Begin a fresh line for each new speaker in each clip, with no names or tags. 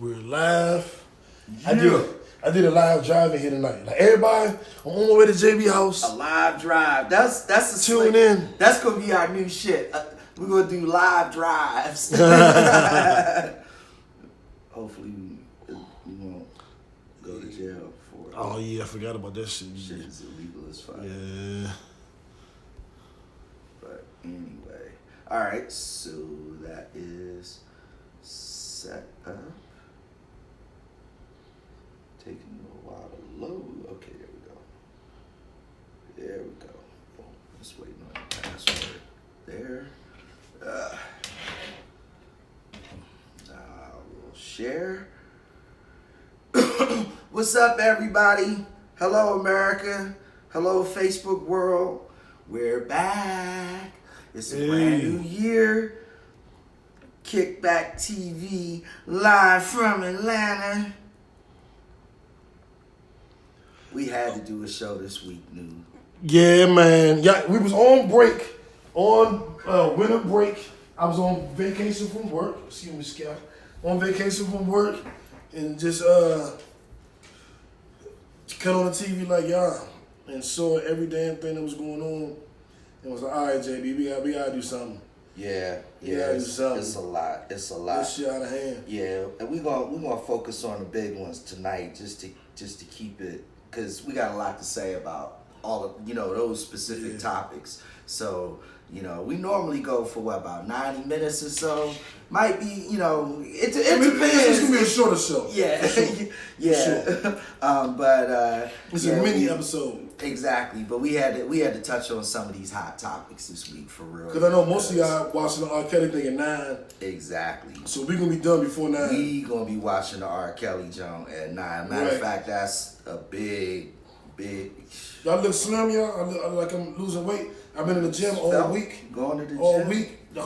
We're live.
Yeah.
I did a live driving here tonight. Like everybody, I'm on my way to JB house.
A live drive. That's the
Tune in.
That's gonna be our new shit. We're gonna do live drives. Hopefully we won't go to jail for it.
Oh yeah, I forgot about that shit.
Shit is illegal as fuck.
Yeah.
But anyway, all right. So that is set up. Taking a while to load. Okay, there we go. There we go. Boom. Just waiting on the password. There. We'll share. What's up, everybody? Hello, America. Hello, Facebook world. We're back. It's a brand new year. KickbackTV live from Atlanta. We had to do a show this week, New.
Yeah, man. Yeah, we was on break, winter break. I was on vacation from work. Excuse me, Scout. On vacation from work, and just cut on the TV like y'all, and saw every damn thing that was going on. And was like, all right, JB, we gotta do something.
Yeah,
it's
a lot.
This shit out of hand.
Yeah, and we gonna focus on the big ones tonight, just to keep it, because we got a lot to say about all of those specific topics. So we normally go for about 90 minutes or so. Might be it depends.
It's gonna be a shorter show.
Yeah,
sure.
yeah.
Sure.
But
it's a mini episode.
Exactly, but we had to touch on some of these hot topics this week for real.
Because I know most of y'all watching the R. Kelly thing at 9.
Exactly.
So we're going to be done before 9.
We going to be watching the R. Kelly joint at 9. Matter of fact, that's a big...
Y'all look slim, y'all. I look like I'm losing weight. I've been in the gym all week.
Going to the gym?
All week. I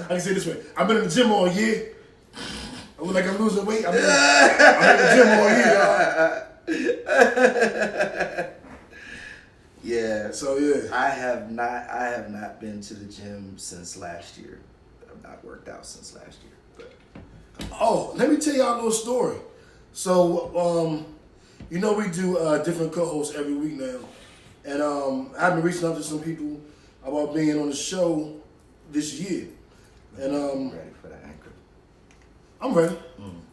can say it this way. I've been in the gym all year. I look like I'm losing weight. I'm in the gym all year, y'all.
Yeah.
So yeah.
I have not been to the gym since last year. I've not worked out since last year. But
let me tell y'all a little story. So we do different co-hosts every week now. And I've been reaching out to some people about being on the show this year. And
ready for the anchor?
I'm ready.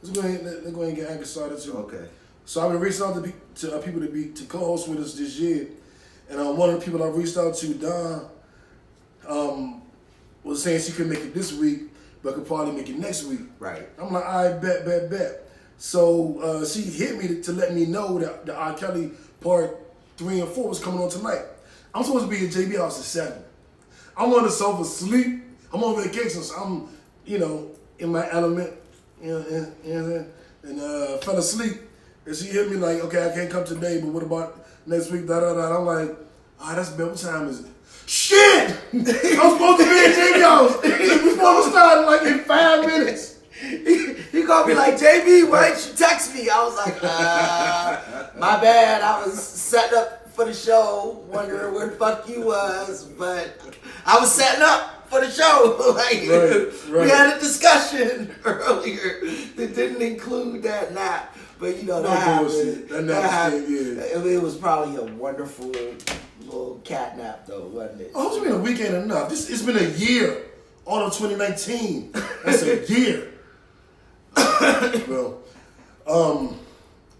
Let's go ahead and get anchor started too.
Okay.
So I've been reaching out to people to co-host with us this year. And one of the people I reached out to, Dawn, was saying she couldn't make it this week, but could probably make it next week.
Right.
I'm like, all right, bet. So she hit me to let me know that the R. Kelly part 3 and 4 was coming on tonight. I'm supposed to be at JB house at 7. I'm on the sofa asleep. I'm on vacation, so I'm, in my element, and fell asleep. And she hit me like, okay, I can't come today, but what about next week? I'm like, that's bad. What time is it? Shit! I'm supposed to be at JB house. We're supposed to start like in 5 minutes.
He called me like, JB, why didn't you text me? I was like, my bad. I was setting up for the show, wondering where the fuck you was, but I was setting up for the show. Right. We had a discussion earlier that didn't include that nap, but that happened. That happened. It was probably a wonderful little cat nap, though, wasn't it?
Oh, it's been a weekend enough. It's been a year. All of 2019. That's a year. Well,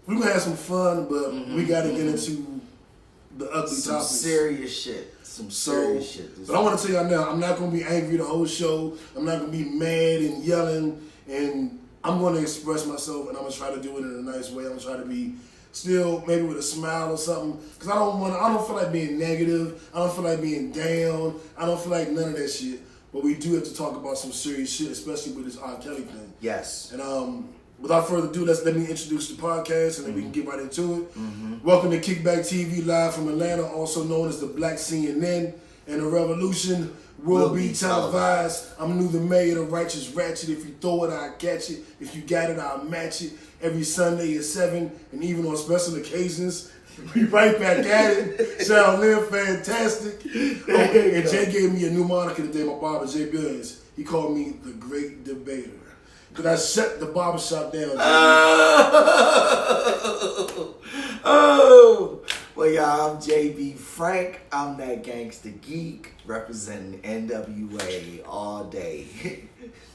we're gonna have some fun, but we gotta get into the ugly topics.
Serious shit. Serious shit.
But I want to tell y'all now, I'm not gonna be angry the whole show. I'm not gonna be mad and yelling, and I'm gonna express myself, and I'm gonna try to do it in a nice way. I'm gonna try to be still maybe with a smile or something, because I don't feel like being negative. I don't feel like being down. I don't feel like none of that shit. But we do have to talk about some serious shit, especially with this R. Kelly thing.
Yes.
And without further ado, let me introduce the podcast, and then we can get right into it. Welcome to KickbackTV live from Atlanta, also known as the Black CNN, and the revolution will be televised. I'm New the Mayor, the righteous ratchet. If you throw it, I'll catch it. If you got it, I'll match it. Every Sunday at 7, and even on special occasions, we right back at it. Shall live fantastic. And Jay gave me a new moniker today, my barber, Jay Billions. He called me the Great Debater. Because I shut the barbershop down.
Oh, well, y'all, I'm JB Frank. I'm that gangster geek representing NWA all day.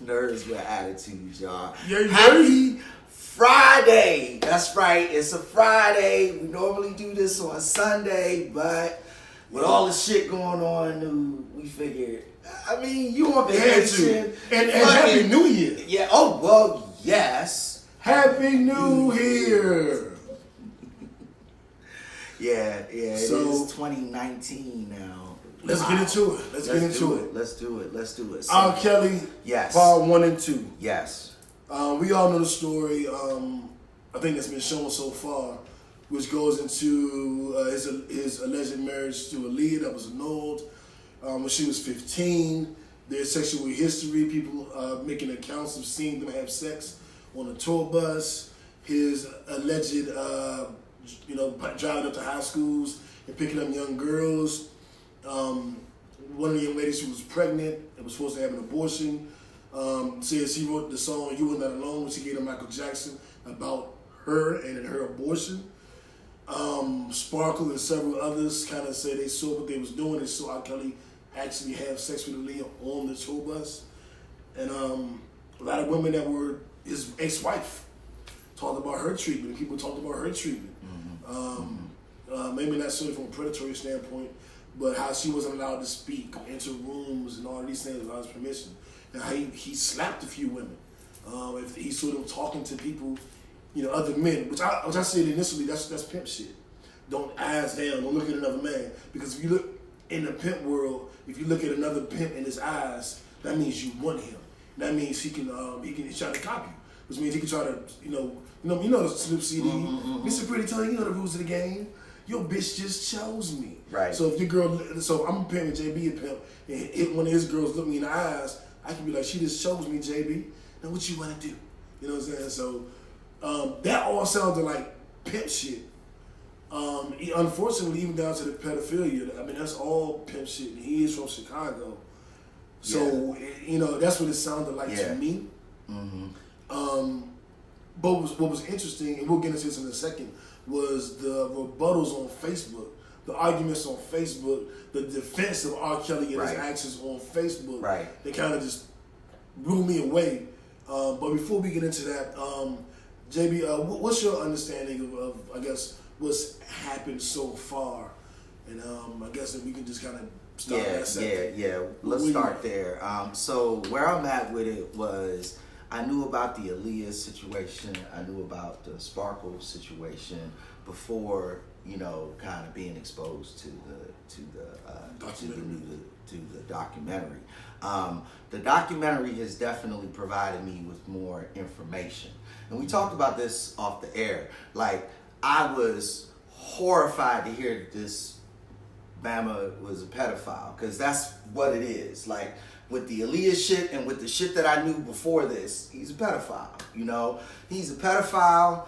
Nerds with attitudes, y'all.
Yeah,
Happy Friday. That's right. It's a Friday. We normally do this on Sunday, but with all the shit going on, we figured. I mean, you on vacation.
And Happy New Year.
Yeah. Oh, well, yes.
Happy New Year.
Yeah, it
So,
is 2019 now.
Let's get into it. Let's get into it.
Let's do it. So,
R. Kelly,
yes.
part 1 and 2.
Yes.
We all know the story. I think it's been shown so far, which goes into his alleged marriage to Aaliyah that was annulled when she was 15. Their sexual history, people making accounts of seeing them have sex on a tour bus. His alleged, driving up to high schools and picking up young girls. One of the young ladies who was pregnant and was supposed to have an abortion says he wrote the song "You Were Not Alone," which he gave to Michael Jackson about her and her abortion. Sparkle and several others kind of say they saw what they was doing. They saw R. Kelly actually have sex with Aaliyah on the tour bus. And a lot of women that were his ex-wife talked about her treatment. People talked about her treatment. Maybe not solely from a predatory standpoint, but how she wasn't allowed to speak, enter rooms, and all of these things without his permission. And how he slapped a few women. If he saw them talking to people, other men, which I said initially, that's pimp shit. Don't eyes down, don't look at another man. Because if you look in the pimp world, if you look at another pimp in his eyes, that means you want him. That means he can try to copy you. Which means he can try to, the Snoop CD, Mr. Pretty Tony, you know the rules of the game. Your bitch just chose me.
Right.
So if I'm a pimp and JB a pimp, and if one of his girls look me in the eyes, I can be like, she just chose me, JB. Now what you want to do? You know what I'm saying? So that all sounded like pimp shit. Unfortunately, even down to the pedophilia, I mean, that's all pimp shit. And he is from Chicago. So, that's what it sounded like to me. But what was interesting, and we'll get into this in a second, was the rebuttals on Facebook, the arguments on Facebook, the defense of R. Kelly and his actions on Facebook. Right. They kind of just blew me away. But before we get into that, JB, what's your understanding of I guess, what's happened so far? And I guess that we can just kind of start that second.
Yeah. Let's start there. So where I'm at with it was, I knew about the Aaliyah situation. I knew about the Sparkle situation before, kind of being exposed to the documentary. The documentary has definitely provided me with more information. And we talked about this off the air. Like, I was horrified to hear that this Bama was a pedophile, because that's what it is. Like, with the Aaliyah shit and with the shit that I knew before this, he's a pedophile, He's a pedophile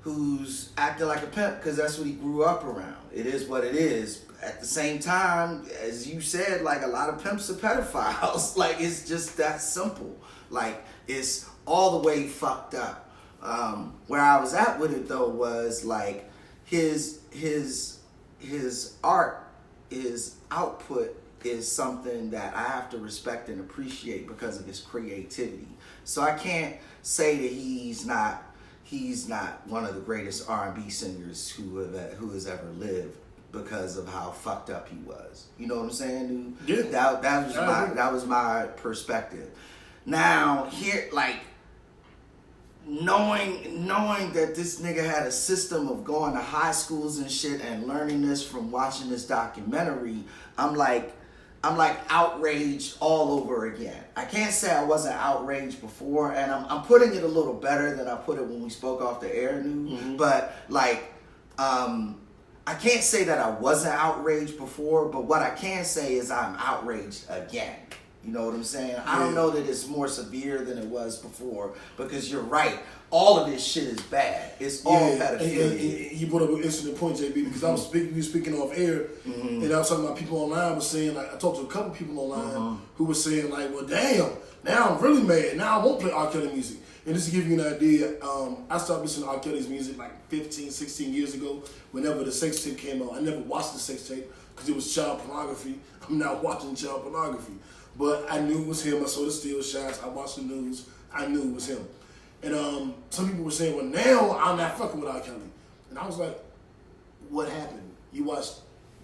who's acting like a pimp because that's what he grew up around. It is what it is. At the same time, as you said, like, a lot of pimps are pedophiles. Like, it's just that simple. Like, it's all the way fucked up. Where I was at with it, though, was, like, his art, his output is something that I have to respect and appreciate because of his creativity. So I can't say that he's not one of the greatest R&B singers who has ever lived because of how fucked up he was. You know what I'm saying?
Yeah.
That was my perspective. Now, here, like, knowing that this nigga had a system of going to high schools and shit and learning this from watching this documentary, I'm like outraged all over again. I can't say I wasn't outraged before, and I'm putting it a little better than I put it when we spoke off the air, but like, I can't say that I wasn't outraged before, but what I can say is I'm outraged again. You know what I'm saying? I don't know that it's more severe than it was before, because you're right. All of this shit is bad. It's all pedophilia.
And you brought up an interesting point, JB, because I was speaking off air, and I was talking about people online was saying, like, I talked to a couple people online who were saying, like, well, damn, Now I'm really mad. Now I won't play R. Kelly music. And just to give you an idea, I started listening to R. Kelly's music like 15, 16 years ago, whenever the sex tape came out. I never watched the sex tape because it was child pornography. I'm not watching child pornography. But I knew it was him. I saw the steel shots. I watched the news. I knew it was him. And some people were saying, well, now I'm not fucking with R. Kelly. And I was like, what happened? You watched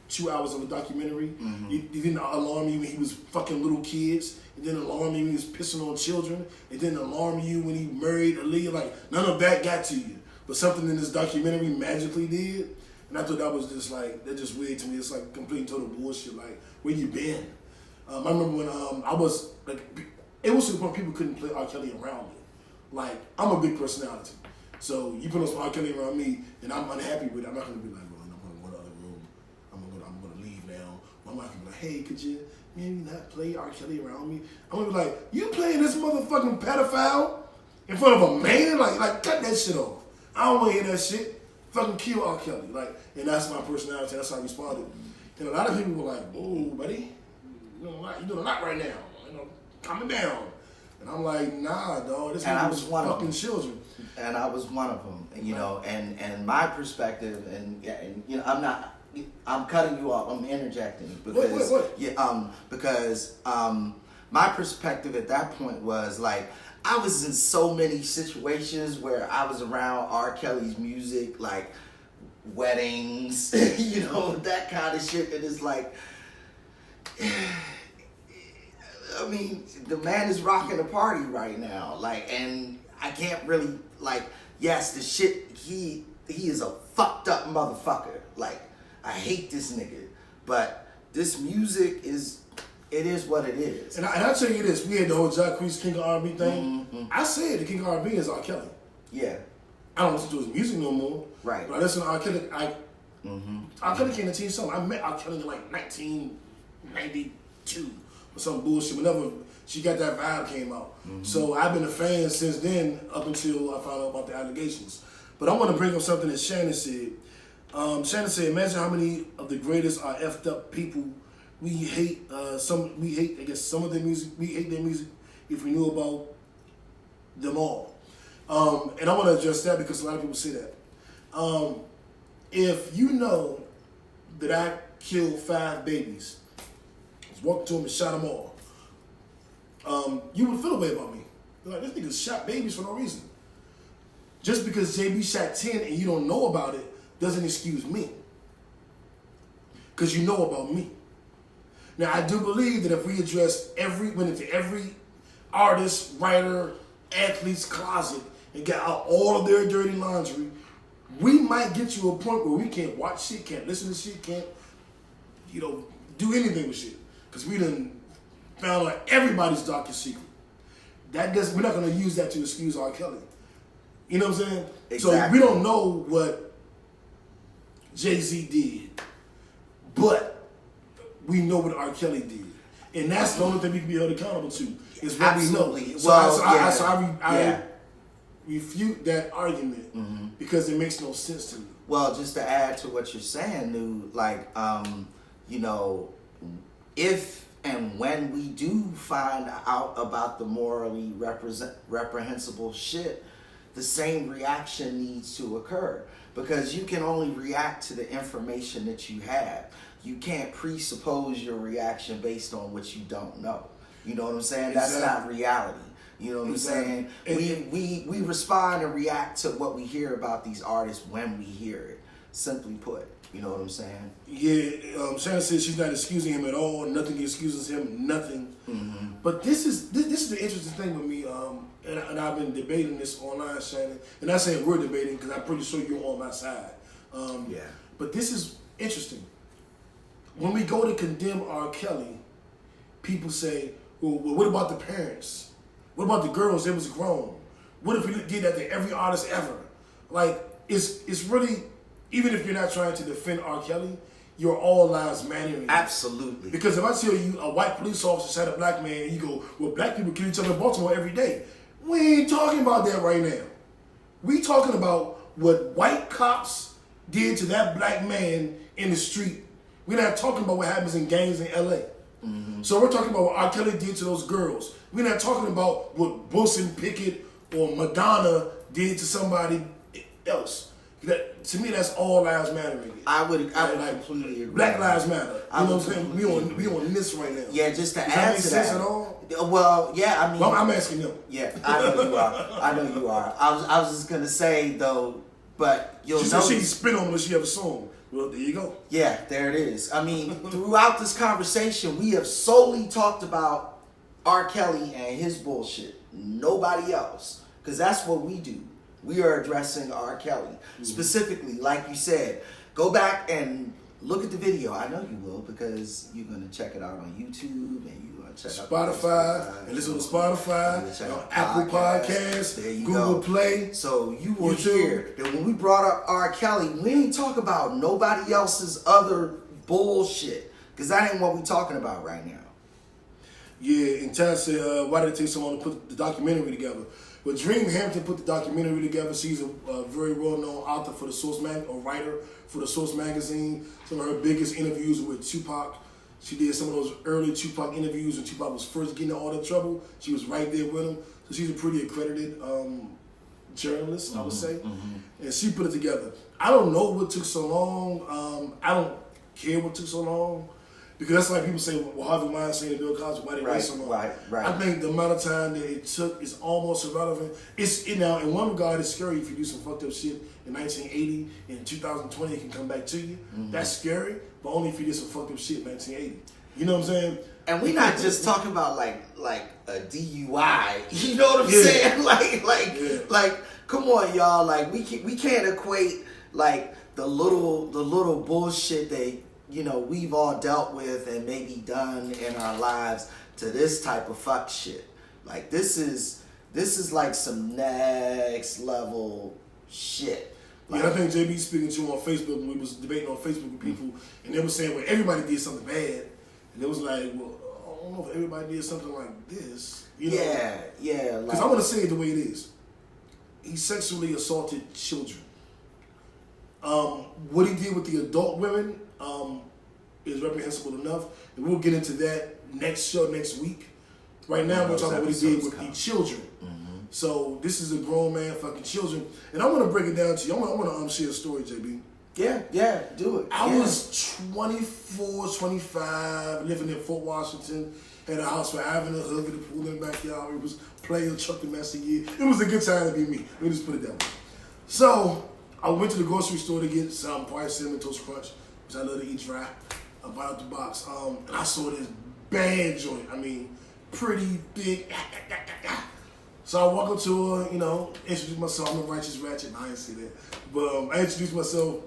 2 hours of a documentary?
Mm-hmm.
You didn't alarm you when he was fucking little kids? It didn't alarm you when he was pissing on children? It didn't alarm you when he married Aaliyah? Like, none of that got to you. But something in this documentary magically did. And I thought that was just like, that's just weird to me. It's like complete total bullshit. Like, where you been? I remember when I was, like, it was to the point people couldn't play R. Kelly around me. Like, I'm a big personality. So you put on some R. Kelly around me and I'm unhappy with it, I'm not going to be like, well, I'm going to go to the other room. I'm going to leave now. I'm not going to be like, hey, could you maybe not play R. Kelly around me? I'm going to be like, you playing this motherfucking pedophile in front of a man? Like cut that shit off. I don't want to hear that shit. Fucking kill R. Kelly. Like, and that's my personality. That's how I responded. And a lot of people were like, oh, buddy, you're doing a lot right now. Calm down. And I'm like, nah, dog. This is fucking children.
And I was one of them. And, and my perspective, and I'm cutting you off. I'm interjecting because because my perspective at that point was like, I was in so many situations where I was around R. Kelly's music, like weddings, that kind of shit. And it's like, I mean, the man is rocking the party right now. Like, and I can't really, like, yes, the shit, he is a fucked up motherfucker. Like, I hate this nigga. But this music it is what it is.
And I'll tell you this, we had the whole Jacquees King of R&B thing. Mm-hmm. I said the King of R&B is R. Kelly.
Yeah.
I don't listen to his music no more.
Right.
But I listen to R. Kelly. R. Kelly came to teach something. I met R. Kelly in like 1992 or some bullshit. Whenever she got that vibe came out. Mm-hmm. So I've been a fan since then up until I found out about the allegations. But I want to bring up something that Shannon said. Shannon said, imagine how many of the greatest are effed up people. We hate some of their music. We hate their music if we knew about them all. And I want to address that because a lot of people say that. If you know that I killed 5 babies, I was walking to them and shot them all, you would feel a way about me. You're like, this nigga shot babies for no reason. Just because JB shot 10 and you don't know about it doesn't excuse me. Because you know about me. Now, I do believe that if we went into every artist, writer, athlete's closet and got out all of their dirty laundry, we might get to a point where we can't watch shit, can't listen to shit, can't, do anything with shit. Because we done found out everybody's darkest secret. We're not going to use that to excuse R. Kelly. You know what I'm saying?
Exactly.
So we don't know what Jay-Z did, but we know what R. Kelly did. And that's the only thing we can be held accountable to, is what
Absolutely.
we know. So I refute that argument because it makes no sense to me.
Well, just to add to what you're saying, New, like, if and when we do find out about the morally reprehensible shit, the same reaction needs to occur. Because you can only react to the information that you have. You can't presuppose your reaction based on what you don't know. You know what I'm saying? That's not reality. You know what I'm saying? We respond and react to what we hear about these artists when we hear it. Simply put. You know what I'm saying?
Yeah, Shannon says she's not excusing him at all. Nothing excuses him. Nothing. Mm-hmm. But this is the interesting thing with me. And I've been debating this online, Shannon. And I'm saying we're debating because I'm pretty sure you're on my side. But this is interesting. When we go to condemn R. Kelly, people say, well, what about the parents? What about the girls that was grown? What if we did that to every artist ever? Like, it's really, even if you're not trying to defend R. Kelly, your all lives matter.
Absolutely.
Because if I tell you a white police officer shot a black man, and you go, well, black people kill each other in Baltimore every day. We ain't talking about that right now. We talking about what white cops did to that black man in the street. We're not talking about what happens in gangs in LA. Mm-hmm. So we're talking about what R. Kelly did to those girls. We're not talking about what Wilson Pickett or Madonna did to somebody else. That, to me, that's all lives matter.
I would completely agree.
Black lives matter. You know what I'm saying? We on this right now.
Yeah, just to
Does
add
that make
to
sense
that.
at all?
Well, yeah, I mean,
Well, I'm asking them.
yeah, I know you are. I know you are. I was just gonna say though, but you'll
She
notice.
said she'd spin on when she have a song. Well, there you go.
Yeah, there it is. I mean, throughout this conversation, we have solely talked about R. Kelly and his bullshit. Nobody else, because that's what we do. We are addressing R. Kelly. Specifically, like you said, go back and look at the video. I know you will, because you're going to check it out on YouTube and you're going to check out
Spotify, and listen to Spotify, Apple Podcasts, Google Play.
So you will
YouTube.
hear that when we brought up R. Kelly, we ain't talk about nobody else's other bullshit, because that ain't what we talking about right now.
Yeah, and Taz said, why did it take so long to put the documentary together? Well, Dream Hampton put the documentary together. She's a very well-known author for the Source or writer for the Source magazine. Some of her biggest interviews were with Tupac. She did some of those early Tupac interviews when Tupac was first getting in all that trouble. She was right there with him. So she's a pretty accredited journalist, I would say. And she put it together. I don't know what took so long. I don't care what took so long. Because that's like people say, well, Harvey Weinstein and Bill Cosby, why they wait so long?
Right.
I think the amount of time that it took is almost irrelevant. Now, in one regard, it's scary if you do some fucked up shit in 1980. In 2020, it can come back to you. That's scary, but only if you did some fucked up shit in 1980. You know what I'm saying?
And we're not just talking about like a DUI. You know what I'm saying? Like, come on, y'all. Like, we can't equate like the little bullshit that, you know, we've all dealt with and maybe done in our lives to this type of fuck shit. Like, this is like some next level shit. Like,
I think JB speaking to you on Facebook when we was debating on Facebook with people, and they were saying, well, everybody did something bad. And it was like, well, I don't know if everybody did something like this. You know?
Yeah.
Because I'm going to say it the way it is. He sexually assaulted children. What he did with the adult women is reprehensible enough, and we'll get into that next week. Right now, we're talking about what he did with the children. So this is a grown man fucking children, and I want to break it down to you. I want to share a story, JB.
Yeah, do it.
I was 24, 25, living in Fort Washington, had a house where I having a hood with a pool in the backyard. We was playing Chuck the Messenger. It was a good time to be me. Let me just put it that way. So I went to the grocery store to get some white cinnamon toast crunch, which I love to eat dry. I bought out the box, and I saw this bad joint. I mean, pretty big. So I walk up to her, you know, introduce myself. I'm a righteous ratchet. I didn't say that, but I introduced myself.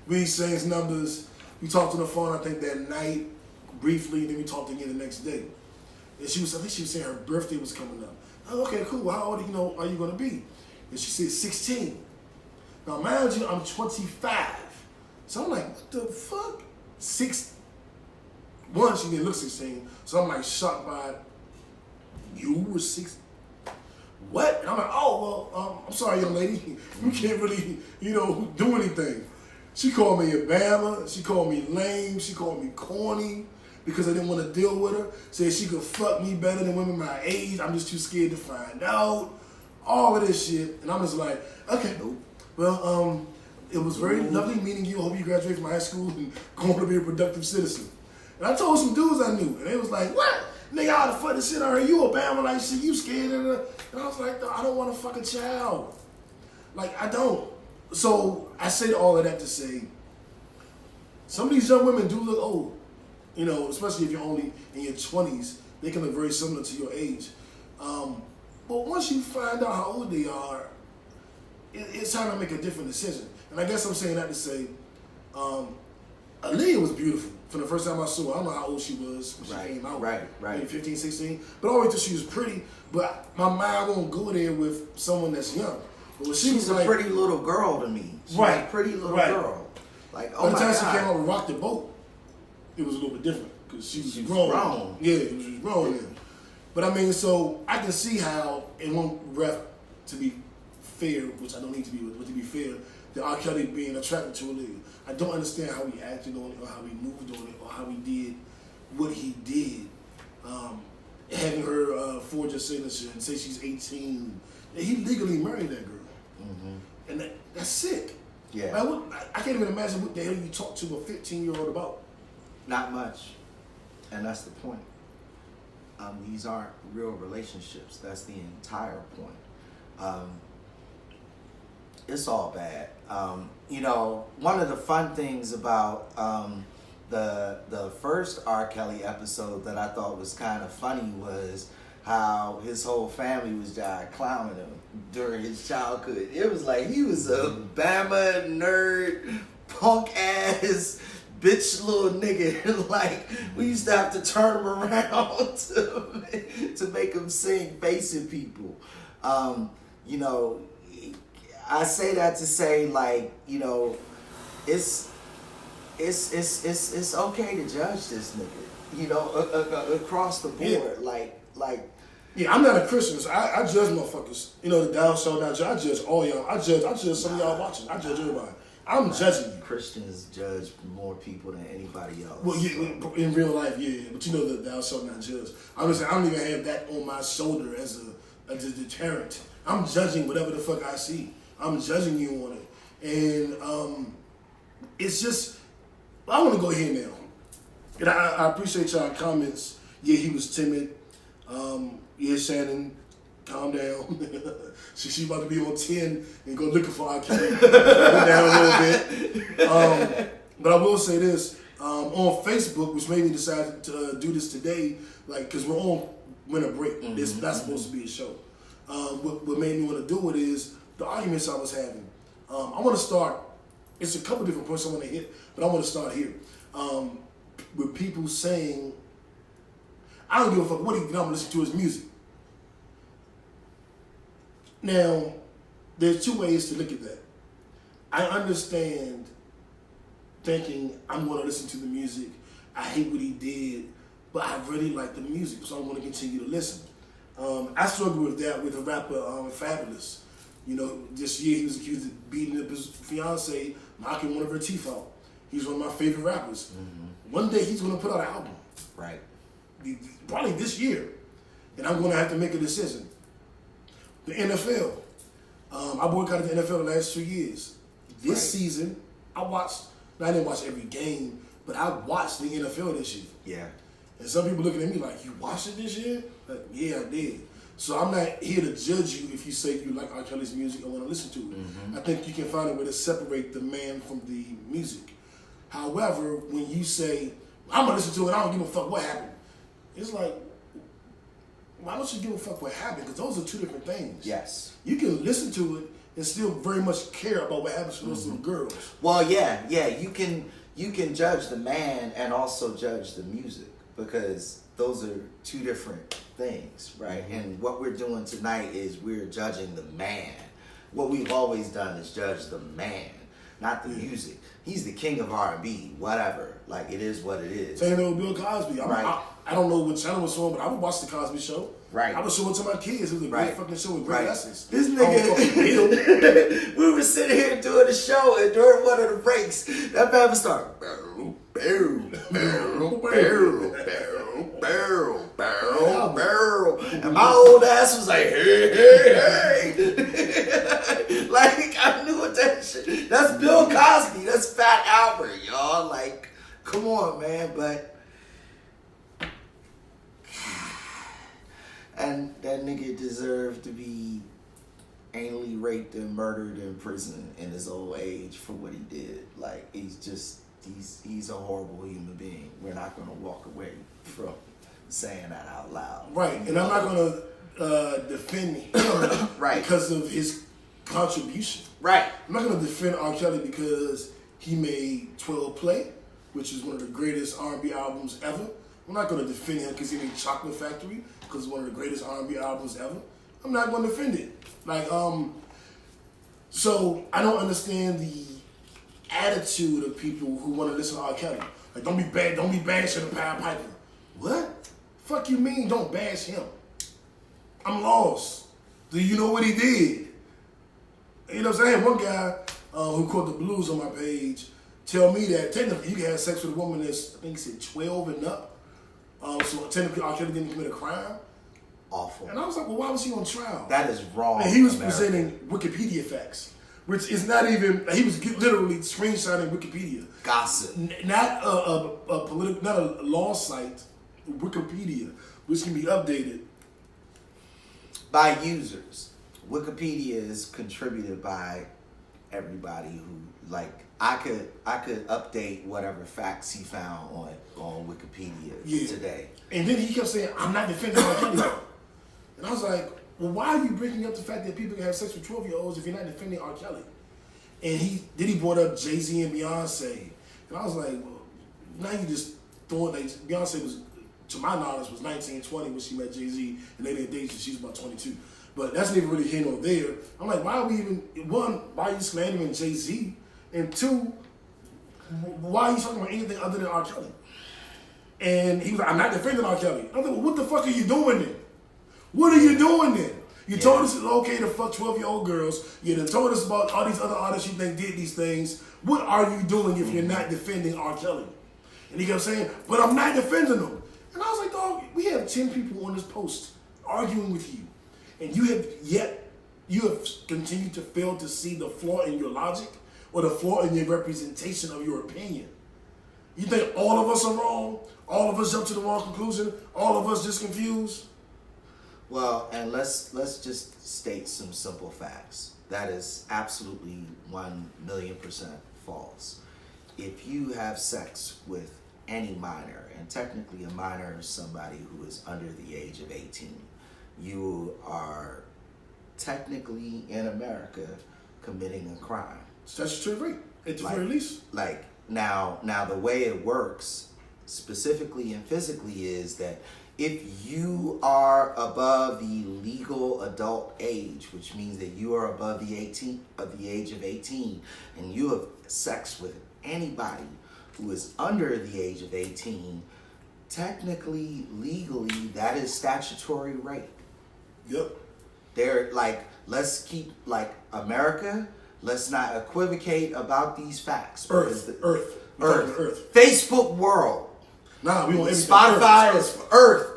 We exchanged numbers. We talked on the phone, I think, that night briefly, and then we talked again the next day. And I think she was saying her birthday was coming up. Oh, okay, cool. How old are you going to be? And she said 16. Now, mind you, I'm 25. So I'm like, what the fuck? 1, she didn't look 16. So I'm like shocked by, you were 16. What? And I'm like, oh, well, I'm sorry, young lady. You can't really, do anything. She called me a bammer. She called me lame. She called me corny because I didn't want to deal with her. Said she could fuck me better than women my age. I'm just too scared to find out. All of this shit. And I'm just like, okay, well, it was very lovely meeting you. I hope you graduate from high school and go on to be a productive citizen. And I told some dudes I knew, and they was like, what? Nigga, all the fucking shit on her. You a bammer like shit. You scared of her. And I was like, I don't want to fuck a child. Like, I don't. So I say all of that to say, some of these young women do look old, especially if you're only in your 20s. They can look very similar to your age. But once you find out how old they are, it's time to make a different decision. And I guess I'm saying that to say, Aaliyah was beautiful from the first time I saw her. I don't know how old she was when she came out. Right. Maybe 15, 16. But I always thought she was pretty. But my mind won't go there with someone that's young.
She's a pretty little girl to me. She's a pretty little girl. Like, oh my God. By the time she came out with
Rock the Boat, it was a little bit different because she was grown. Yeah, she was grown then. But I mean, so I can see how, in one breath, to be fair, which I don't need to be, but to be fair, that R. Kelly being attracted to Aaliyah. I don't understand how he acted on it or how he moved on it or how he did what he did. having her forge a signature and say she's 18. He legally married that girl. And that's sick.
Yeah.
I can't even imagine what the hell you talk to a 15-year-old about.
Not much. And that's the point. These aren't real relationships. That's the entire point. It's all bad. One of the fun things about the first R. Kelly episode that I thought was kind of funny was how his whole family was clowning him during his childhood. It was like he was a Bama nerd, punk ass, bitch little nigga. Like, we used to have to turn him around to make him sing facing people. I say that to say, like, it's okay to judge this nigga, across the board.
Yeah. Yeah, I'm not a Christian, so I judge motherfuckers. The down show now. I judge all y'all. I judge some of y'all watching. I judge everybody. I'm judging you.
Christians judge more people than anybody else.
Well, yeah, in real life, yeah, but the thou shalt not judge. I'm just saying, I don't even have that on my shoulder as a deterrent. I'm judging whatever the fuck I see. I'm judging you on it, and it's just. I want to go here now, and I appreciate y'all comments. Yeah, he was timid. Yeah, Shannon, calm down. she about to be on 10 and go looking for our Kelly. Go down a little bit. But I will say this. On Facebook, which made me decide to do this today, because we're on winter break. It's not supposed to be a show. What made me want to do it is the arguments I was having. I want to start, it's a couple different points I want to hit, but I want to start here. With people saying, I don't give a fuck what he gonna listen to his music. Now, there's two ways to look at that. I understand thinking I'm gonna listen to the music. I hate what he did, but I really like the music, so I'm gonna continue to listen. I struggle with that with the rapper Fabulous. This year he was accused of beating up his fiance, knocking one of her teeth out. He's one of my favorite rappers. One day he's gonna put out an album.
Right.
Probably this year, and I'm going to have to make a decision. The NFL, I boycotted the NFL the last 2 years. This season, I didn't watch every game, but I watched the NFL this year.
Yeah.
And some people looking at me like, you watched it this year? Like, yeah, I did. So I'm not here to judge you if you say you like R. Kelly's music and want to listen to it. I think you can find a way to separate the man from the music. However, when you say, I'm going to listen to it, I don't give a fuck what happened. It's like, why don't you give a fuck what happened? Because those are two different things.
Yes.
You can listen to it and still very much care about what happens to those little girls.
Well, yeah. You can judge the man and also judge the music, because those are two different things, right? And what we're doing tonight is we're judging the man. What we've always done is judge the man, not the music. He's the king of R&B, whatever. Like, it is what it is.
Same thing with Bill Cosby. I don't know what channel it was on, but I would watch the Cosby Show.
Right.
I would show it to my kids. It was a great fucking show with great lessons.
This nigga, we were sitting here doing the show, and during one of the breaks, that man would start, barrel, barrel, barrel, barrel, barrel, barrel, barrel, barrel. And my old ass was like, hey, hey, hey. Like, I knew what that shit. That's Bill Cosby. That's Fat Albert, y'all. Like, come on, man. But, and that nigga deserved to be anally raped and murdered in prison in his old age for what he did. Like, he's a horrible human being. We're not going to walk away from saying that out loud.
Right, and I'm not going to defend him because of his contribution.
Right.
I'm not going to defend R. Kelly because he made 12 Play, which is one of the greatest R&B albums ever. I'm not going to defend him because he made Chocolate Factory, because it's one of the greatest R&B albums ever. I'm not going to defend it. Like, so I don't understand the attitude of people who want to listen to R. Kelly. Like, don't be bashing the Pied Piper. What? Fuck you mean don't bash him? I'm lost. Do you know what he did? You know what I'm saying? One guy who caught the blues on my page tell me that technically you can have sex with a woman that's, I think he said 12 and up, So technically, R. Kelly didn't commit a crime.
Awful.
And I was like, well, why was he on trial?
That is wrong.
And he was
America.
presenting Wikipedia facts, which is not even. He was literally screenshotting Wikipedia.
Gossip.
Not a political, not a law site, Wikipedia, which can be updated
By users. Wikipedia is contributed by everybody who, like, I could update whatever facts he found on Wikipedia today.
And then he kept saying, I'm not defending R. Kelly. And I was like, well, why are you bringing up the fact that people can have sex with 12-year-olds if you're not defending R. Kelly? And he brought up Jay-Z and Beyonce. And I was like, well, now you just throwing, like, Beyonce was, to my knowledge, was 19, 20 when she met Jay-Z, and they didn't date till she was about 22. But that's not even really here nor there. I'm like, why are we even, one, why are you slandering Jay-Z? And two, why are you talking about anything other than R. Kelly? And he was like, I'm not defending R. Kelly. I'm like, well, what the fuck are you doing then? What are you doing then? You told us it's okay to fuck 12-year-old girls. You done told us about all these other artists you think did these things. What are you doing if you're not defending R. Kelly? And he kept saying, but I'm not defending him. And I was like, dog, we have 10 people on this post arguing with you. And you have continued to fail to see the flaw in your logic or the flaw in your representation of your opinion. You think all of us are wrong? All of us jump to the wrong conclusion? All of us just confused?
Well, and let's just state some simple facts. That is absolutely 1,000,000% false. If you have sex with any minor, and technically a minor is somebody who is under the age of 18, you are technically in America committing a crime.
Statutory rape, at the very least.
Like, now the way it works specifically and physically is that if you are above the legal adult age, which means that you are above the age of 18, and you have sex with anybody who is under the age of 18, technically, legally, that is statutory rape.
Yep.
They're like, let's keep, like, America, let's not equivocate about these facts.
Earth.
Facebook world.
Nah, we want everything.
Spotify is Earth.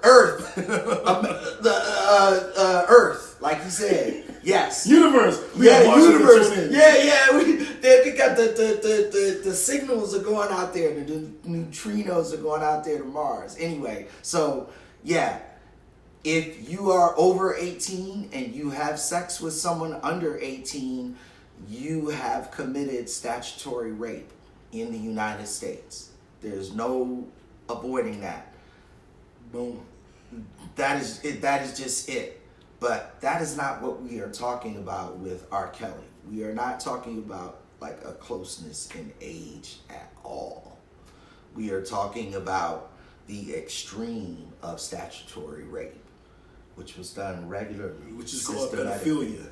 Earth, like you said. Yes.
Universe.
Universe. They got the signals are going out there. The neutrinos are going out there to Mars. Anyway, so yeah, if you are over 18 and you have sex with someone under 18, you have committed statutory rape in the United States. There's no avoiding that.
Boom.
That is it. That is just it. But that is not what we are talking about with R. Kelly. We are not talking about like a closeness in age at all. We are talking about the extreme of statutory rape, which was done regularly,
Which is called pedophilia.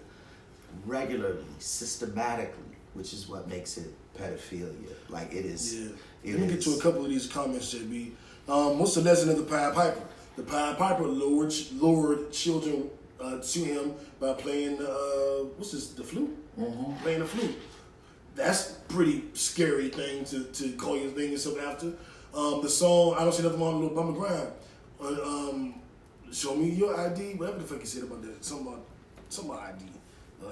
Regularly, systematically, which is what makes it pedophilia. Like it is.
Yeah. Let me get to a couple of these comments, JB. What's the lesson of the Pied Piper? The Pied Piper lured children to him by playing the flute?
Mm-hmm.
Playing the flute. That's a pretty scary thing to call your thing yourself after. The song, I Don't See Nothing Wrong with Little Bummer Grind. Show me your ID, whatever the fuck he said about that. Something about ID.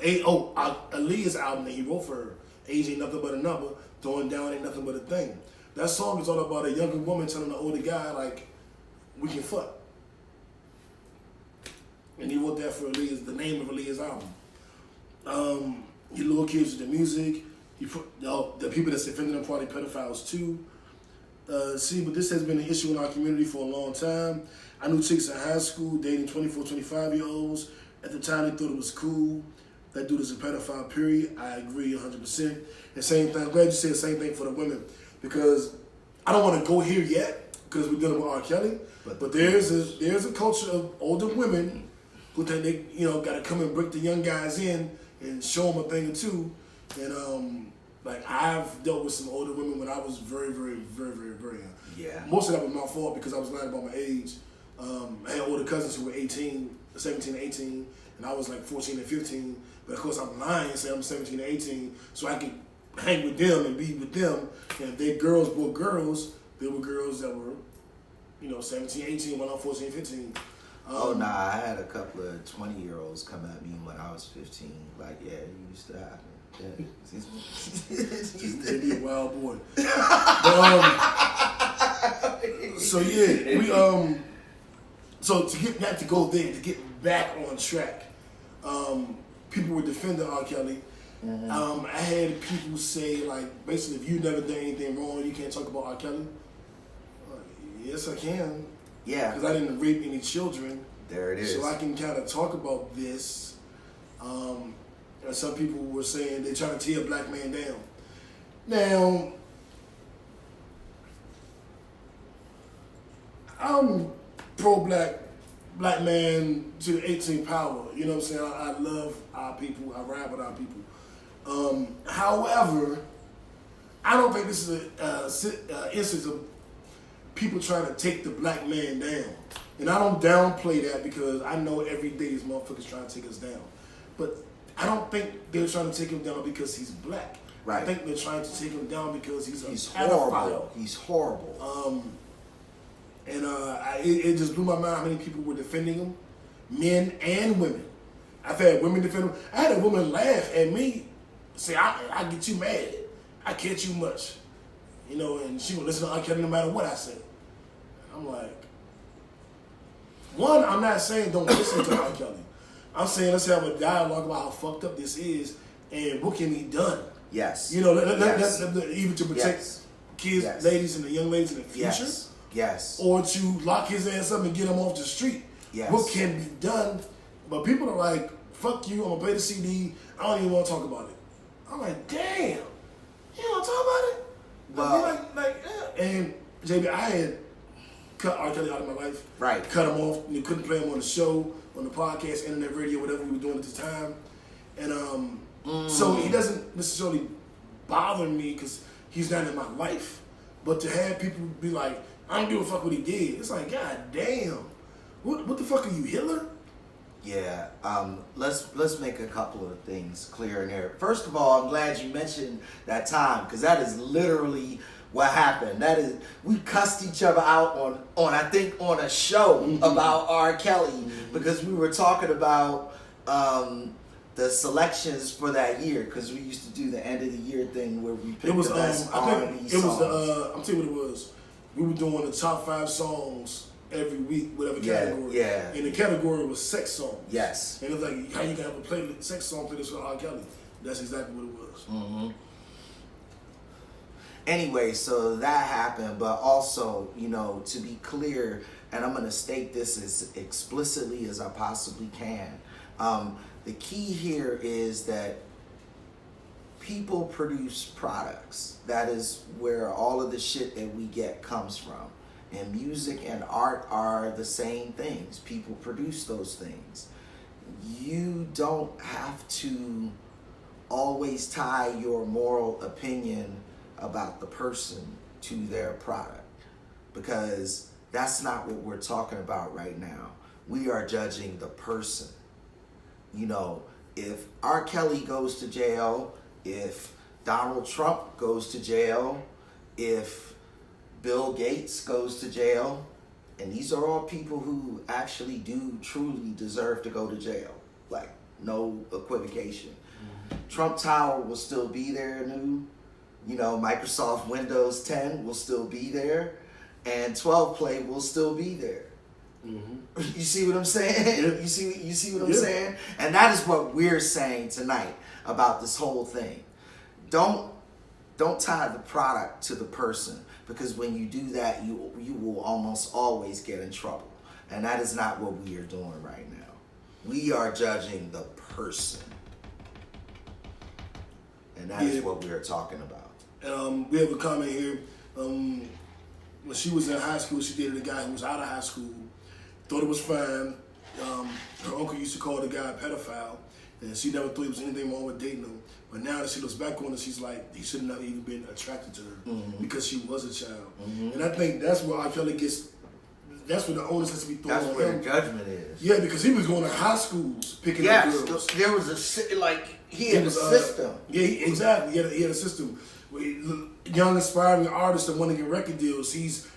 Aaliyah's album that he wrote for her, Age Ain't Nothing But a Number, Throwing Down Ain't Nothing But a Thing. That song is all about a younger woman telling an older guy, like, we can fuck. And he wrote that for Aaliyah's, the name of Aaliyah's album. He little kids with the music. He put the people that's offending them probably pedophiles too. But this has been an issue in our community for a long time. I knew chicks in high school dating 24, 25-year-olds. At the time, they thought it was cool. That dude is a pedophile, period. I agree 100%. And same thing, I'm glad you said the same thing for the women. Because I don't want to go here yet, because we're dealing with R. Kelly. But there's a culture of older women who think they got to come and break the young guys in and show them a thing or two. And like I've dealt with some older women when I was very, very, very, very, very young.
Yeah.
Most of that was my fault because I was lying about my age. I had older cousins who were 18, 17, 18, and I was like 14 and 15. But of course I'm lying and say I'm 17 and 18 so I could hang with them and be with them. And if they girls were girls, they were girls that were 17, 18, when I'm 14, 15.
Oh, nah, I had a couple of 20-year-olds come at me when I was 15. Like, yeah, it used to happen. Yeah.
Just be a wild boy. So yeah, so to get back to go there, to get back on track, people were defending R. Kelly. I had people say, like, basically, if you never done anything wrong, you can't talk about R. Kelly. Yes, I can.
Yeah.
Because I didn't rape any children.
There it is.
So I can kind of talk about this. And some people were saying they're trying to tear a black man down. Now, I'm pro-black man to the 18th power. You know what I'm saying? I love our people. I ride with our people. However, I don't think this is an instance of people trying to take the black man down. And I don't downplay that because I know every day these motherfuckers trying to take us down. But I don't think they're trying to take him down because he's black.
Right.
I think they're trying to take him down because he's
horrible.
pedophile.
He's horrible.
It just blew my mind how many people were defending him, men and women. I've had women defend him. I had a woman laugh at me, say, I get you mad. I care too much. And she would listen to R. Kelly no matter what I say. I'm like, one, I'm not saying don't listen to R. Kelly. I'm saying let's have a dialogue about how fucked up this is and what can be done.
Yes.
Even to protect kids, ladies, and the young ladies in the future.
Yes.
Or to lock his ass up and get him off the street.
Yes.
What can be done? But people are like, fuck you, I'm going to play the CD. I don't even want to talk about it. I'm like, damn. You don't want to talk about it?
Well,
And JB, I had cut R. Kelly out of my life.
Right.
Cut him off. You couldn't play him on the show, on the podcast, internet radio, whatever we were doing at the time. And so he doesn't necessarily bother me because he's not in my life. But to have people be like, I don't give a fuck what he did. It's like, God damn. What the fuck are you, Hitler?
Yeah, let's make a couple of things clear in there. First of all, I'm glad you mentioned that time because that is literally what happened. That is, we cussed each other out on I think on a show about R. Kelly because we were talking about the selections for that year because we used to do the end of the year thing where we picked the best R&B songs.
I'm telling you what it was. We were doing the top 5 songs every week, whatever category.
Yeah.
And the category was sex songs.
Yes.
And it was like, how you gonna have a play sex song for this with R. Kelly? That's exactly what it was.
Mm-hmm. Anyway, so that happened, but also, to be clear, and I'm going to state this as explicitly as I possibly can. The key here is that people produce products. That is where all of the shit that we get comes from. And music and art are the same things. People produce those things. You don't have to always tie your moral opinion about the person to their product because that's not what we're talking about right now. We are judging the person. If R. Kelly goes to jail, if Donald Trump goes to jail, if Bill Gates goes to jail, and these are all people who actually do truly deserve to go to jail, like no equivocation. Trump Tower will still be there, Microsoft Windows 10 will still be there, and 12 Play will still be there. Mm-hmm. You see what I'm saying?
Yeah.
You see what I'm saying? And that is what we're saying tonight about this whole thing. Don't tie the product to the person because when you do that, you will almost always get in trouble. And that is not what we are doing right now. We are judging the person. And that is what we are talking about.
We have a comment here. When she was in high school, she dated a guy who was out of high school. Thought it was fine. Her uncle used to call the guy a pedophile, and she never thought there was anything wrong with dating him. But now that she looks back on it, she's like, he should not even been attracted to her because she was a child. Mm-hmm. And I think that's where R. Kelly gets. That's where the onus has to be thrown on him.
That's where the judgment is.
Yeah, because he was going to high schools picking up girls.
There was he had a system.
Yeah, exactly. He had a system. Young aspiring artists that want to get record deals. He's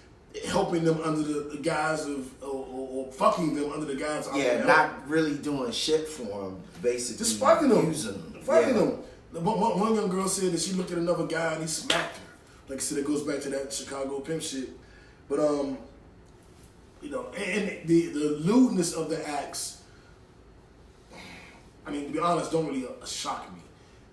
helping them under the guise of, or fucking them under the guise of.
Yeah, not really doing shit for them, basically.
Just fucking them.
Using them.
Fucking them. One young girl said that she looked at another guy and he smacked her. Like I said, it goes back to that Chicago pimp shit. But, you know, and the lewdness of the acts, I mean, to be honest, don't really shock me.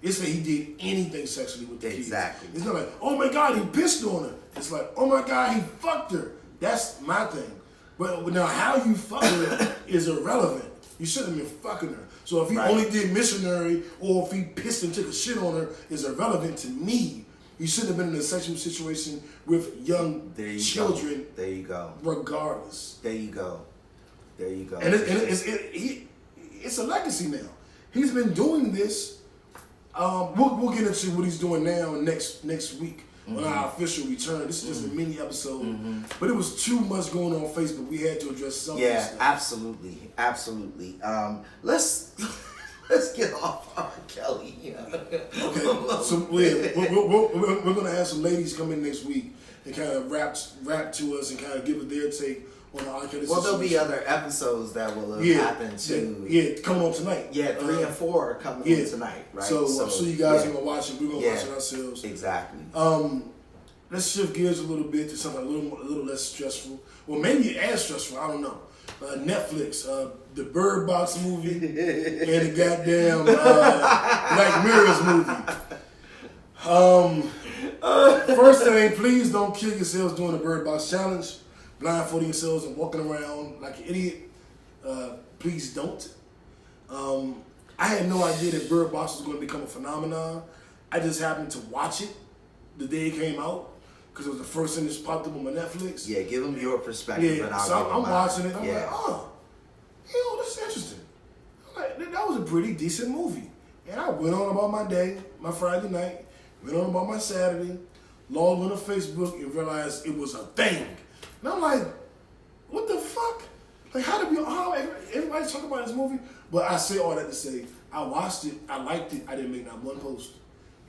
It's that he did anything sexually with the kids.
Exactly.
It's not like, oh my God, he pissed on her. It's like, oh my God, he fucked her. That's my thing. But now how you fuck her is irrelevant. You shouldn't have been fucking her. So if he only did missionary or if he pissed and took a shit on her is irrelevant to me. You shouldn't have been in a sexual situation with young children.
There you go.
Regardless.
There you go. There you go.
And it's a legacy now. He's been doing this. We'll get into what he's doing now next week on our official return. This is just a mini episode, but it was too much going on Facebook. We had to address some of this
Yeah,
stuff.
absolutely. Let's get off R. Kelly.
Okay, so we're gonna have some ladies come in next week and kind of rap to us and kind of give us their take on the R. Kelly
Well, there'll be
situation.
other episodes that will have happened too.
Yeah, coming on tonight.
Yeah, 3 and 4 are coming on tonight, right?
So I'm sure you guys are gonna watch it. We're gonna watch it ourselves.
Exactly.
Let's shift gears a little bit to something a little less stressful. Well, maybe as stressful. I don't know. Netflix, the Birdbox movie, and the goddamn Black Mirror's movie. First thing, please don't kill yourselves doing the Birdbox challenge. Blindfolding yourselves and walking around like an idiot. Please don't. I had no idea that Birdbox was going to become a phenomenon. I just happened to watch it the day it came out because it was the first thing that popped up on my Netflix.
Yeah, give them your perspective.
Yeah,
and I'll
so
give
I'm
them
watching it.
mine.
I'm like, oh, this is interesting. I'm like, that was a pretty decent movie. And I went on about my day, my Friday night, went on about my Saturday, logged on to Facebook and realized it was a thing. And I'm like, what the fuck? Like, how everybody's talking about this movie? But I say all that to say, I watched it, I liked it, I didn't make not one post.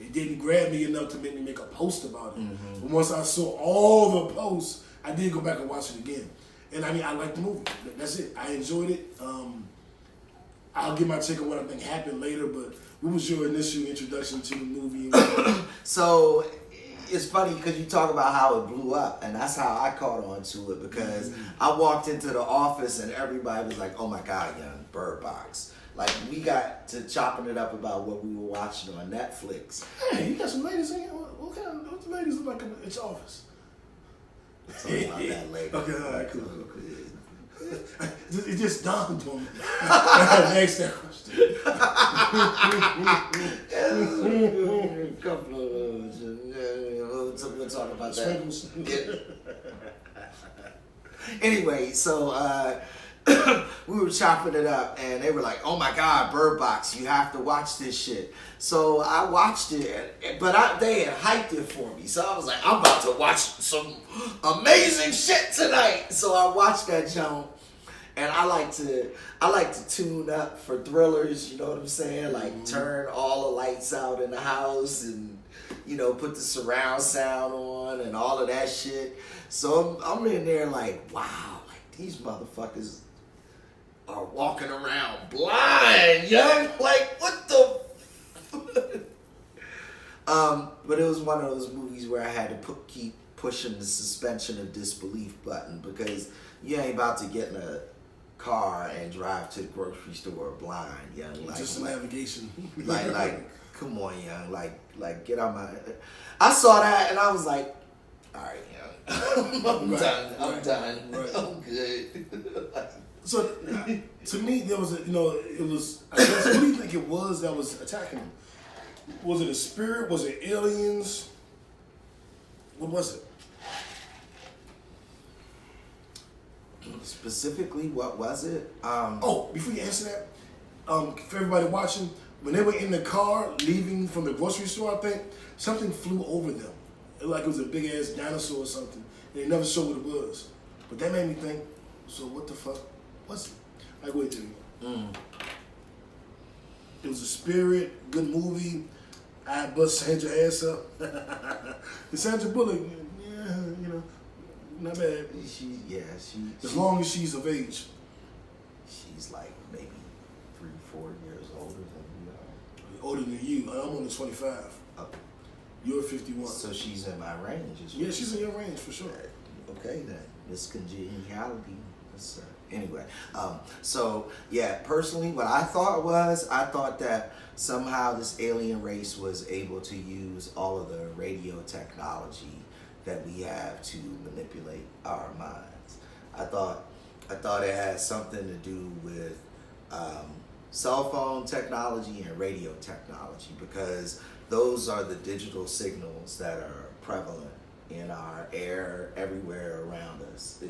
It didn't grab me enough to make me make a post about it. But once I saw all the posts, I did go back and watch it again. And I mean, I liked the movie. That's it. I enjoyed it. I'll give my take on what I think happened later, but what was your initial introduction to the movie?
So it's funny because you talk about how it blew up, and that's how I caught on to it because I walked into the office and everybody was like, oh my God, young Birdbox. Like, we got to chopping it up about what we were watching on Netflix.
Hey, you got some ladies in here? What the ladies look like in its office?
Talk about that later.
Okay, all right, cool. It just dawned on me. Next question.
We'll talk about that.
Sprinkles.
Anyway, so we were chopping it up, and they were like, "Oh my God, Birdbox, you have to watch this shit." So I watched it, but they had hyped it for me, so I was like, "I'm about to watch some amazing shit tonight." So I watched that jump, and I like to tune up for thrillers. You know what I'm saying? Like turn all the lights out in the house, and put the surround sound on, and all of that shit. So I'm in there like, wow, like these motherfuckers are walking around blind, young. Like, what the but it was one of those movies where I had to keep pushing the suspension of disbelief button because you ain't about to get in a car and drive to the grocery store blind, young. Like,
Just a navigation.
like, come on, young. Like, get out my. I saw that and I was like, all right, young. I'm done. I'm good.
So, to me, there was it was, I guess, what do you think it was that was attacking him? Was it a spirit? Was it aliens? What was it?
Specifically, what was it?
Before you answer that, for everybody watching, when they were in the car leaving from the grocery store, I think, something flew over them. Like it was a big-ass dinosaur or something. They never showed what it was. But that made me think, so what the fuck was it? Like, wait till you. It was a spirit, good movie. I bust Sandra ass up. And Sandra Bullock, Not bad.
As
long as she's of age.
She's like maybe 3-4 years older than you are.
Older than you. I'm only 25.
Oh.
You're 51.
So she's in my range.
Yeah, she's in your range for sure.
Okay then. This congeniality. Anyway, so yeah, personally, what I thought that somehow this alien race was able to use all of the radio technology that we have to manipulate our minds. I thought it had something to do with cell phone technology and radio technology, because those are the digital signals that are prevalent in our air everywhere around us.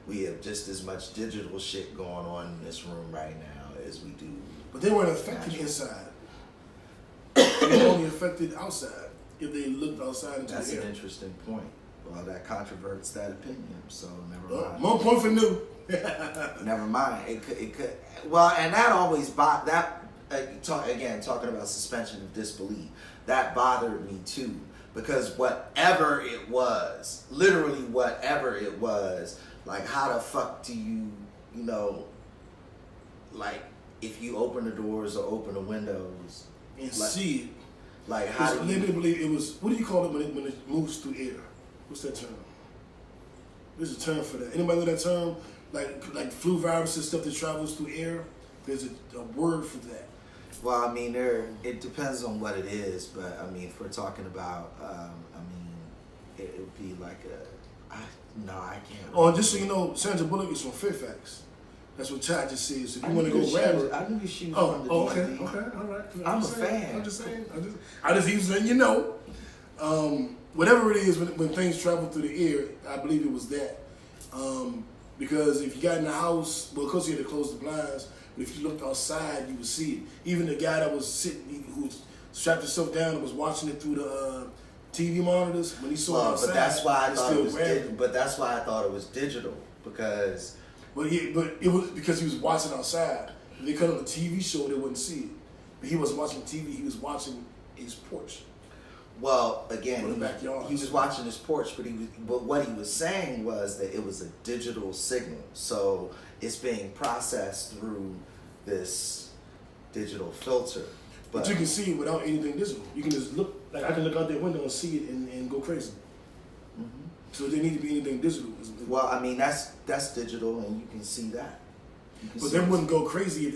We have just as much digital shit going on in this room right now as we do.
But they weren't affected inside. They were only affected outside. If they looked outside into
That's
the air.
an interesting point. Well, that controverts that opinion, so never mind.
More point for new.
Never mind. It could. Well, and that always talking about suspension of disbelief. That bothered me too, because whatever it was, literally whatever it was, like how the fuck do you like if you open the doors or open the windows
and
like,
see it.
Like how do you
believe it was? What do you call it when it moves through air? What's that term? There's a term for that. Anybody know that term? Like flu viruses, stuff that travels through air. There's a word for that.
Well, I mean, it depends on what it is, but I mean, if we're talking about, it would be like I can't.
Oh, just so you know, Sandra Bullock is from Fairfax. That's what Chad just said. So if you want to go grab her,
I knew she was from the
okay,
DMV.
okay, all right.
I'm a fan.
I'm just saying. I just was letting you know. Whatever it is, when things travel through the air, I believe it was that. Because if you got in the house, well, of course you had to close the blinds. But if you looked outside, you would see it. Even the guy that was sitting, who strapped himself down and was watching it through the TV monitors, when he saw it outside,
but that's why I thought it was.
random.
But that's why I thought it was digital, because.
But it was because he was watching outside. If they cut on the TV show, they wouldn't see it. But he wasn't watching TV. He was watching his porch.
Well, again,
he
was watching his porch, but what he was saying was that it was a digital signal, so it's being processed through this digital filter.
But you can see it without anything digital. You can just look, like I can look out that window and see it and go crazy. Mm-hmm. So there need to be anything digital.
Well, I mean that's digital, and you can see that.
But they wouldn't go crazy if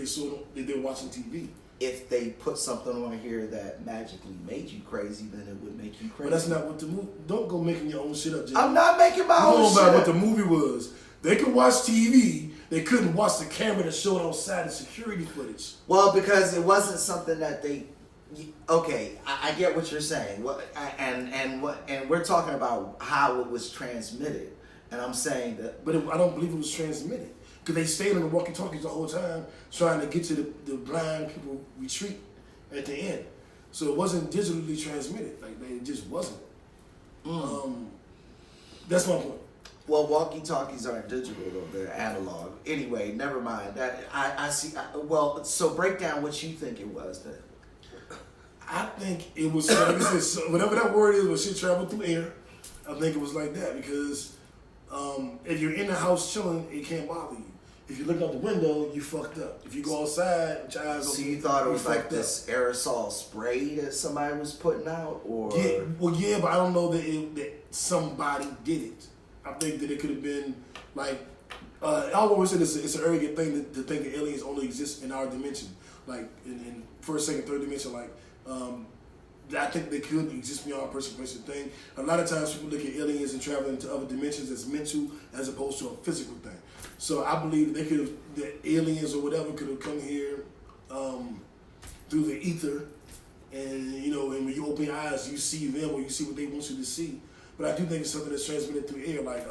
they were watching TV.
If they put something on here that magically made you crazy, then it would make you crazy.
But that's not what the movie. Don't go making your own shit up, Jay.
I'm not making my own shit
about
up.
what the movie was. They could watch TV. They couldn't watch the camera that showed outside the security footage.
Well, because it wasn't something that they. Okay, I get what you're saying. And we're talking about how it was transmitted, and I'm saying that.
But I don't believe it was transmitted. Because they stayed on the walkie-talkies the whole time trying to get to the blind people retreat at the end. So it wasn't digitally transmitted. Like, it just wasn't. That's my point.
Well, walkie-talkies aren't digital, though. They're analog. Anyway, never mind. That I see. Well, so break down what you think it was, then.
I think it was, like I said, whatever that word is, when shit traveled through air, I think it was like that. Because if you're in the house chilling, it can't bother you. If you look out the window, you fucked up. If you go outside, with your eyes open,
so you thought it was like this aerosol spray that somebody was putting out, or
yeah, but I don't know that somebody did it. I think that it could have been like I always said it's an arrogant thing to think that aliens only exist in our dimension, like in first, second, third dimension. Like I think they could exist beyond a person-to-person thing. A lot of times people look at aliens and travel into other dimensions as mental as opposed to a physical thing. So I believe that aliens or whatever could have come here through the ether, and and when you open your eyes, you see them or you see what they want you to see. But I do think it's something that's transmitted through air, like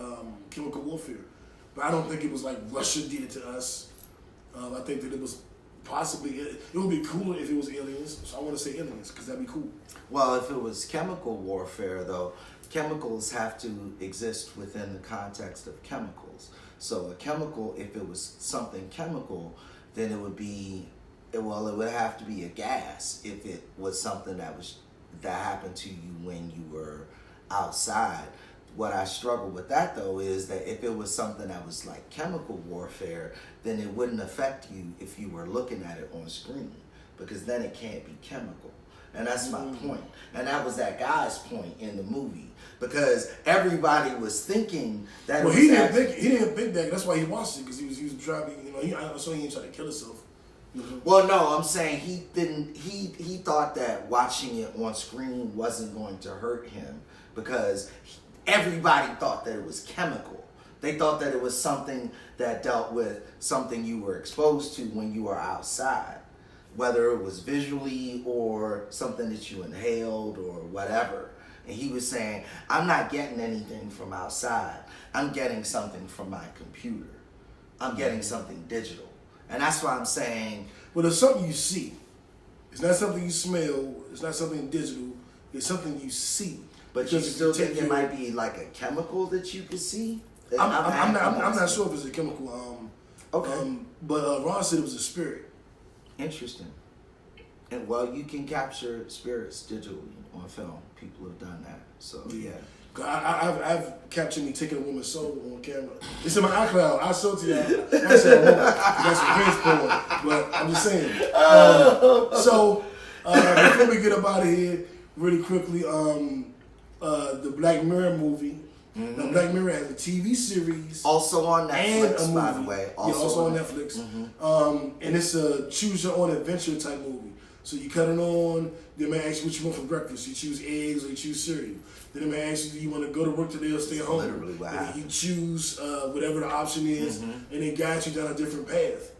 chemical warfare. But I don't think it was like Russia did it to us. I think that it was possibly, it would be cooler if it was aliens. So I want to say aliens because that'd be cool.
Well, if it was chemical warfare, though, chemicals have to exist within the context of chemicals. So a chemical, if it was something chemical, then it would be, it would have to be a gas if it was something that happened to you when you were outside. what I struggle with that though is that if it was something that was like chemical warfare, then it wouldn't affect you if you were looking at it on screen, because then it can't be chemical. And that's my point. And that was that guy's point in the movie, because everybody was thinking that.
Well, he didn't think that. That's why he watched it, because he was trying to, so he didn't try to kill himself.
Well, no, I'm saying he didn't. He thought that watching it on screen wasn't going to hurt him, because everybody thought that it was chemical. They thought that it was something that dealt with something you were exposed to when you were outside, whether it was visually or something that you inhaled or whatever. And he was saying, I'm not getting anything from outside. I'm getting something from my computer. I'm getting something digital. And that's why I'm saying...
Well, there's something you see. It's not something you smell. It's not something digital. It's something you see.
But you still think it might be like a chemical that you could see?
I'm not sure if it's a chemical.
Okay.
But Ron said it was a spirit.
Interesting. And well, you can capture spirits digitally on film. People have done that. So yeah.
I've captured me taking a woman's soul on camera. It's in my iCloud. I'll show it to you. I said I won't. That's a Vince porn. But I'm just saying. So before we get up out of here, really quickly, the Black Mirror movie. Mm-hmm. Now, Black Mirror has a TV series.
Also on Netflix,
and a
by the way.
Also on Netflix. Mm-hmm. And it's a choose-your-own-adventure type movie. So you cut it on, they may ask you what you want for breakfast. You choose eggs or you choose cereal. Then they may ask you, do you want to go to work today or stay home?
Literally what
and then you choose whatever the option is, and they guide you down a different path.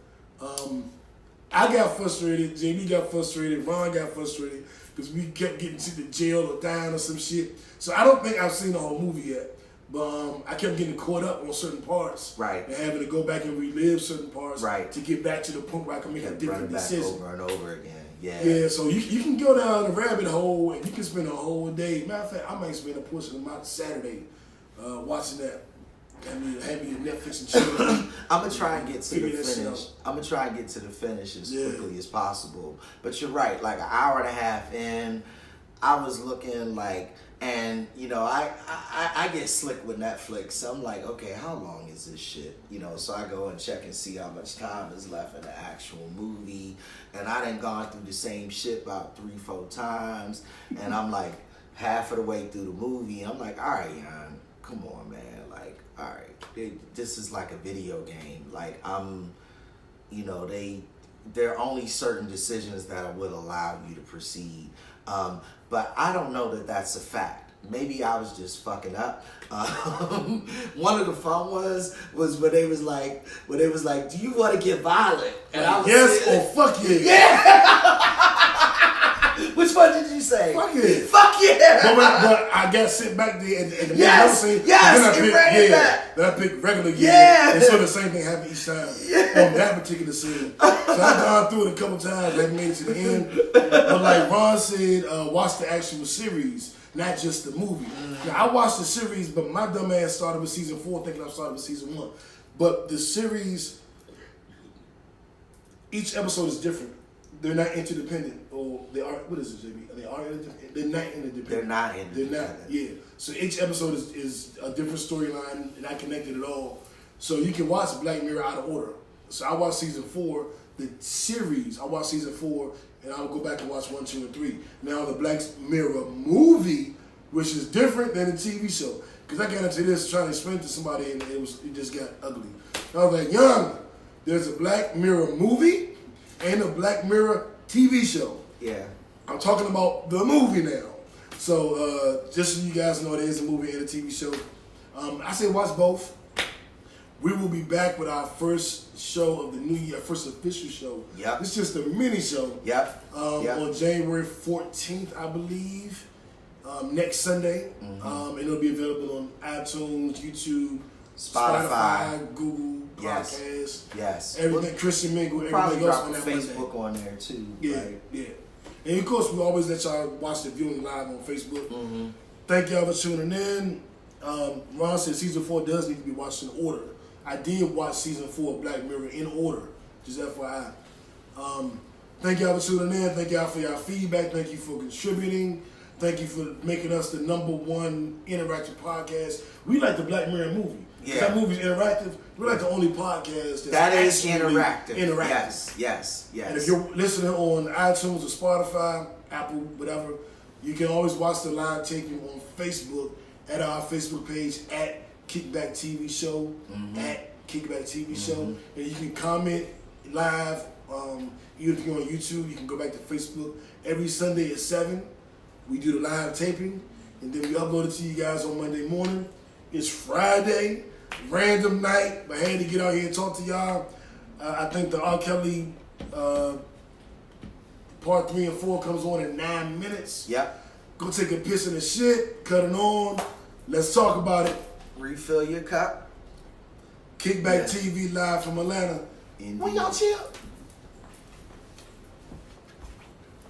I got frustrated, JB got frustrated, Ron got frustrated, because we kept getting to the jail or dying or some shit. So I don't think I've seen the whole movie yet. But I kept getting caught up on certain parts,
right,
and having to go back and relive certain parts,
right,
to get back to the point where I can make a different decision
over and over again. Yeah.
Yeah. So you can go down the rabbit hole and you can spend a whole day. Matter of fact, I might spend a portion of my Saturday watching that. Have me a Netflix and chill.
I'm gonna try and get to the finish. I'm gonna try and get to the finish as quickly as possible. But you're right. Like an hour and a half in, I was looking like. And, I get slick with Netflix. So I'm like, okay, how long is this shit? So I go and check and see how much time is left in the actual movie. And I done gone through the same shit about 3-4 times. And I'm like half of the way through the movie. I'm like, all right, Jan, come on, man. Like, all right, this is like a video game. Like, there are only certain decisions that would allow you to proceed. But I don't know that that's a fact. Maybe I was just fucking up. One of the fun was when they was like, do you want to get violent? And I was
yes or fuck yeah.
Yeah. Which one did you say?
Fuck yeah.
Fuck yeah.
But I got sit back there and the
yes,
scene,
yes,
then I picked regular yeah. And so the same thing happened each time on that particular scene. So I've gone through it a couple times. I made it to the end. But like Ron said, watch the actual series, not just the movie. Now, I watched the series, but my dumb ass started with season 4 thinking I started with season 1. But the series, each episode is different. They're not interdependent, or they are. What is it, JB? They are interdependent. They're not interdependent.
They're not interdependent.
They're not. Yeah. So each episode is a different storyline, not connected at all. So you can watch Black Mirror out of order. So I watched season 4, the series. I watched season 4, and I'll go back and watch 1, 2, and 3. Now the Black Mirror movie, which is different than the TV show, because I got into this trying to explain it to somebody, and it just got ugly. I was like, Young, there's a Black Mirror movie and a Black Mirror TV show.
Yeah.
I'm talking about the movie now. So just so you guys know, there is a movie and a TV show. I say watch both. We will be back with our first show of the new year, first official show.
Yep.
It's just a mini show.
Yep.
On January 14th, I believe, next Sunday. And it'll be available on iTunes, YouTube, Spotify, Google, Podcast.
Yes.
Everything, Christian Mingle, everything else on that
Facebook on there too.
Yeah,
right?
Yeah. And of course, we always let y'all watch the viewing live on Facebook. Thank y'all for tuning in. Ron said season 4 does need to be watched in order. I did watch season 4 of Black Mirror in order, just FYI. Thank y'all for tuning in. Thank y'all for your feedback. Thank you for contributing. Thank you for making us the #1 interactive podcast. We like the Black Mirror movie.
Yeah.
That movie's interactive. We're like the only podcast
that is
actually
interactive. Yes.
And if you're listening on iTunes or Spotify, Apple, whatever, you can always watch the live taping on Facebook at our Facebook page at KickbackTV Show, at KickbackTV Show. And you can comment live. Even if you're on YouTube, you can go back to Facebook. Every Sunday at 7, we do the live taping. And then we upload it to you guys on Monday morning. It's Friday, random night, but I had to get out here and talk to y'all. I think the R. Kelly part 3 and 4 comes on in 9 minutes.
Yep.
Go take a piss in the shit, cut it on. Let's talk about it.
Refill your cup.
Kickback TV live from Atlanta.
Indeed.
When y'all chill.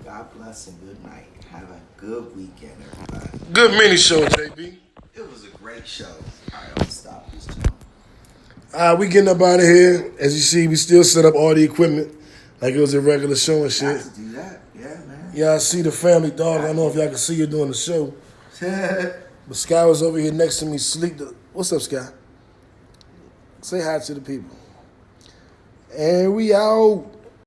God bless and good night. Have a good weekend, everybody.
Good mini show, JB.
It was a great show. All right, I'm going to stop this channel.
We getting up out of here. As you see, we still set up all the equipment like it was a regular show and shit.
Got to do that. Yeah, man.
Yeah, I see the family dog. I don't know if y'all can see her doing the show. But Sky was over here next to me, sleep. What's up, Sky? Say hi to the people. And we out.